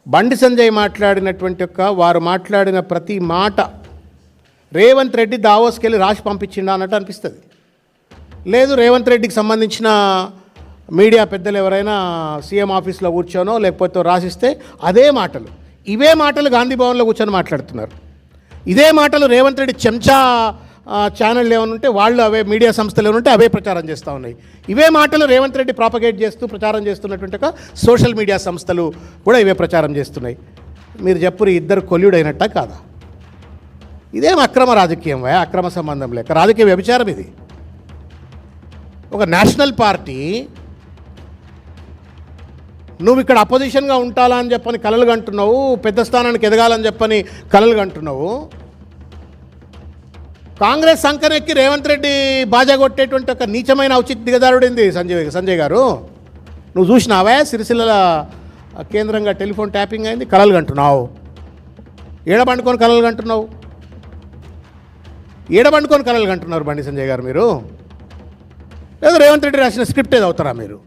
బండి సంజయ్ మాట్లాడినటువంటి వారు మాట్లాడిన ప్రతి మాట రేవంత్ రెడ్డి దావోస్కి వెళ్ళి రాసి పంపించిండా అన్నట్టు అనిపిస్తుంది. లేదు రేవంత్ రెడ్డికి సంబంధించిన మీడియా పెద్దలు ఎవరైనా సీఎం ఆఫీస్లో కూర్చోనో లేకపోతే రాసిస్తే అదే మాటలు, ఇవే మాటలు గాంధీ భవన్లో కూర్చొని మాట్లాడుతున్నారు. ఇదే మాటలు రేవంత్ రెడ్డి చెంచా ఛానళ్ళు ఏమైనా ఉంటే వాళ్ళు అవే, మీడియా సంస్థలు ఏమైనా ఉంటే అవే ప్రచారం చేస్తూ ఉన్నాయి. ఇవే మాటలు రేవంత్ రెడ్డి ప్రాపగేట్ చేస్తూ ప్రచారం చేస్తున్నటువంటి సోషల్ మీడియా సంస్థలు కూడా ఇవే ప్రచారం చేస్తున్నాయి. మీరు చెప్పురు ఇద్దరు కొల్యుడైనట్ట కాదా? ఇదేం అక్రమ రాజకీయం, అక్రమ సంబంధం లేక రాజకీయ వ్యభిచారం ఇది. ఒక నేషనల్ పార్టీ నువ్వు ఇక్కడ అపోజిషన్గా ఉంటాలా అని చెప్పని కలలు కంటున్నావు, పెద్ద స్థానానికి ఎదగాలని చెప్పని కలలు కంటున్నావు. కాంగ్రెస్ సంకనెక్కి రేవంత్ రెడ్డి బాజా కొట్టేటువంటి ఒక నీచమైన ఔచిత్య దిగదారుడింది సంజయ్ గారు. నువ్వు చూసినావా? సిరిసిల్ల కేంద్రంగా టెలిఫోన్ ట్యాపింగ్ అయింది, కలలు కంటున్నావు. ఏడబండుకొని కలలు కంటున్నావు, ఏడబండుకొని కలలు కంటున్నారు బండి సంజయ్ గారు. మీరు ఏదో రేవంత్ రెడ్డి రాసిన స్క్రిప్ట్ ఏదో అవుతారా మీరు?